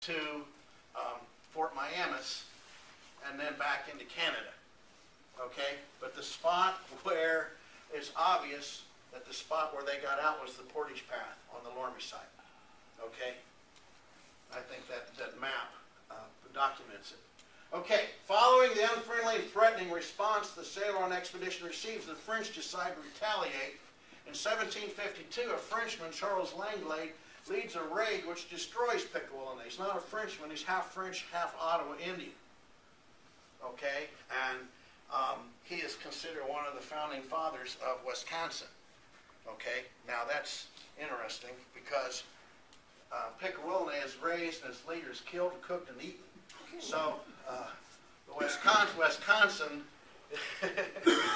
to Fort Miami and then back into Canada. Okay, but the spot where it's obvious that the spot where they got out was the portage path on the Loramie site. Okay, I think that map documents it. Okay, following the unfriendly and threatening response the Ceylon expedition receives, the French decide to retaliate. In 1752, a Frenchman, Charles Langlade, leads a raid which destroys Pickawillany. He's not a Frenchman, he's half French, half Ottawa Indian. Okay, and he is considered one of the founding fathers of Wisconsin. Okay, now that's interesting because Pickawillany is raised and its leaders killed, cooked, and eaten. So Wisconsin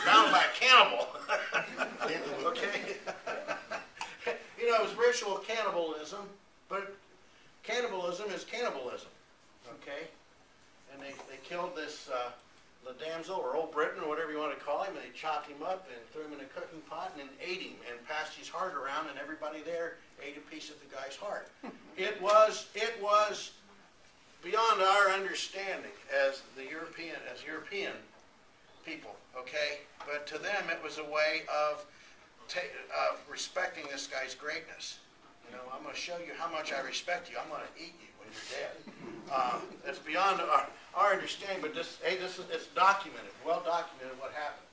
founded by a cannibal. Okay, you know, it was ritual cannibalism, but cannibalism is cannibalism. Okay, and they killed this the damsel or Old Briton or whatever you want to call him, and they chopped him up and threw him in a cooking pot and then ate him and passed his heart around, and everybody there ate a piece of the guy's heart. It was beyond our understanding as European people, okay? But to them it was a way of respecting this guy's greatness. You know, I'm going to show you how much I respect you. I'm going to eat you when you're dead. It's beyond our understanding, but it's documented, well documented what happened.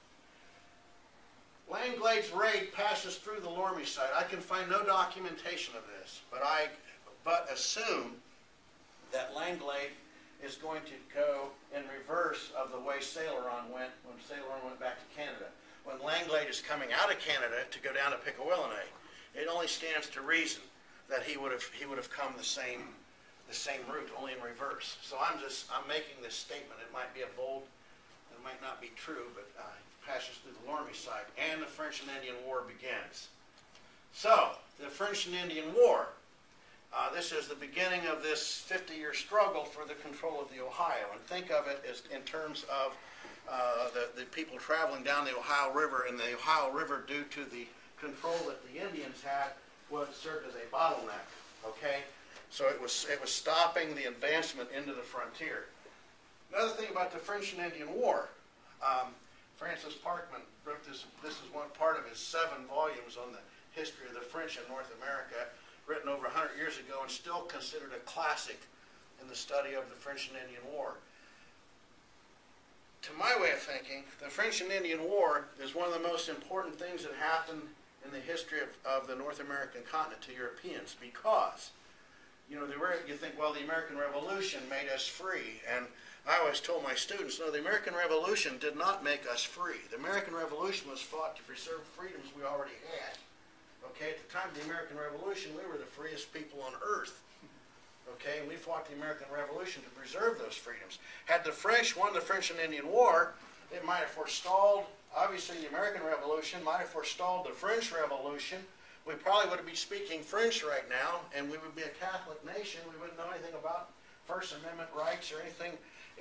Langlade's raid passes through the Loramie site. I can find no documentation of this, but assume that Langlade is going to go in reverse of the way Ceylon went when Ceylon went back to Canada. When Langlade is coming out of Canada to go down to Pickawillany, it only stands to reason that he would have come the same route, only in reverse. So I'm making this statement. It might be a bold, it might not be true, but it passes through the Loramie site, and the French and Indian War begins. So the French and Indian War. This is the beginning of this 50-year struggle for the control of the Ohio. And think of it as in terms of the people traveling down the Ohio River, and the Ohio River, due to the control that the Indians had, served as a bottleneck. Okay, so it was stopping the advancement into the frontier. Another thing about the French and Indian War, Francis Parkman wrote this. This is one part of his 7 volumes on the history of the French in North America, written over 100 years ago and still considered a classic in the study of the French and Indian War. To my way of thinking, the French and Indian War is one of the most important things that happened in the history of the North American continent to Europeans, because, you know, you think, well, the American Revolution made us free, and I always told my students, no, the American Revolution did not make us free. The American Revolution was fought to preserve freedoms we already had. Okay, at the time of the American Revolution, we were the freest people on earth. Okay, and we fought the American Revolution to preserve those freedoms. Had the French won the French and Indian War, it might have forestalled, obviously the American Revolution might have forestalled the French Revolution. We probably would be speaking French right now, and we would be a Catholic nation. We wouldn't know anything about First Amendment rights or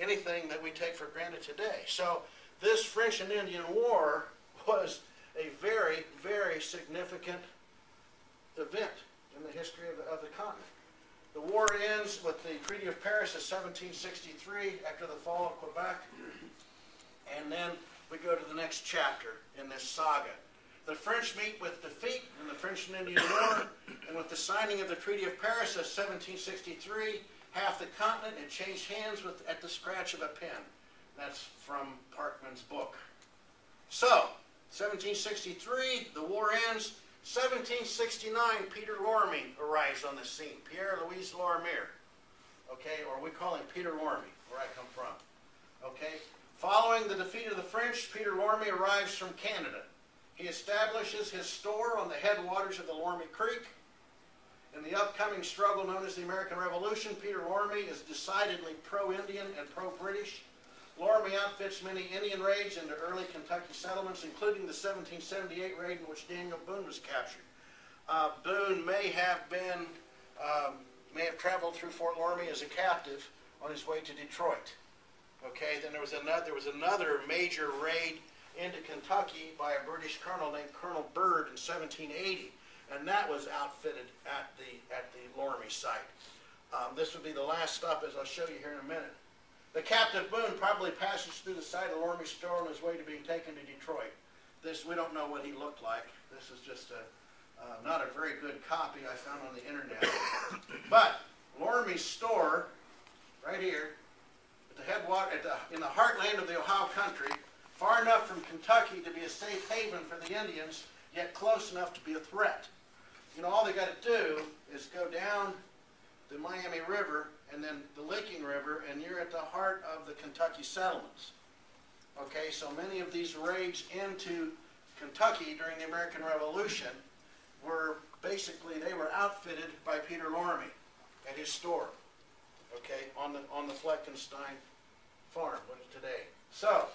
anything that we take for granted today. So this French and Indian War was a very, very significant event in the history of the continent. The war ends with the Treaty of Paris of 1763 after the fall of Quebec, and then we go to the next chapter in this saga. The French meet with defeat in the French and Indian War, and with the signing of the Treaty of Paris of 1763, half the continent had changed hands at the scratch of a pen. That's from Parkman's book. So, 1763, the war ends. 1769, Peter Loramie arrives on the scene. Pierre-Louis Loramie, okay, or we call him Peter Loramie, where I come from. Okay, following the defeat of the French, Peter Loramie arrives from Canada. He establishes his store on the headwaters of the Loramie Creek. In the upcoming struggle known as the American Revolution, Peter Loramie is decidedly pro-Indian and pro-British. Loramie outfits many Indian raids into early Kentucky settlements, including the 1778 raid in which Daniel Boone was captured. Boone may have traveled through Fort Loramie as a captive on his way to Detroit. Okay, then there was another major raid into Kentucky by a British colonel named Colonel Byrd in 1780, and that was outfitted at the Loramie site. This would be the last stop, as I'll show you here in a minute. The captive Boone probably passes through the side of Loramie store on his way to being taken to Detroit. We don't know what he looked like. This is just not a very good copy I found on the internet. But Loramie's store, right here, at the headwater, in the heartland of the Ohio country, far enough from Kentucky to be a safe haven for the Indians, yet close enough to be a threat. You know, all they got to do is go down the Miami River and then the Licking River, and you're at the heart of the Kentucky settlements. Okay, so many of these raids into Kentucky during the American Revolution were basically, they were outfitted by Peter Loramie at his store, okay, on the Fleckenstein farm, what is today. So,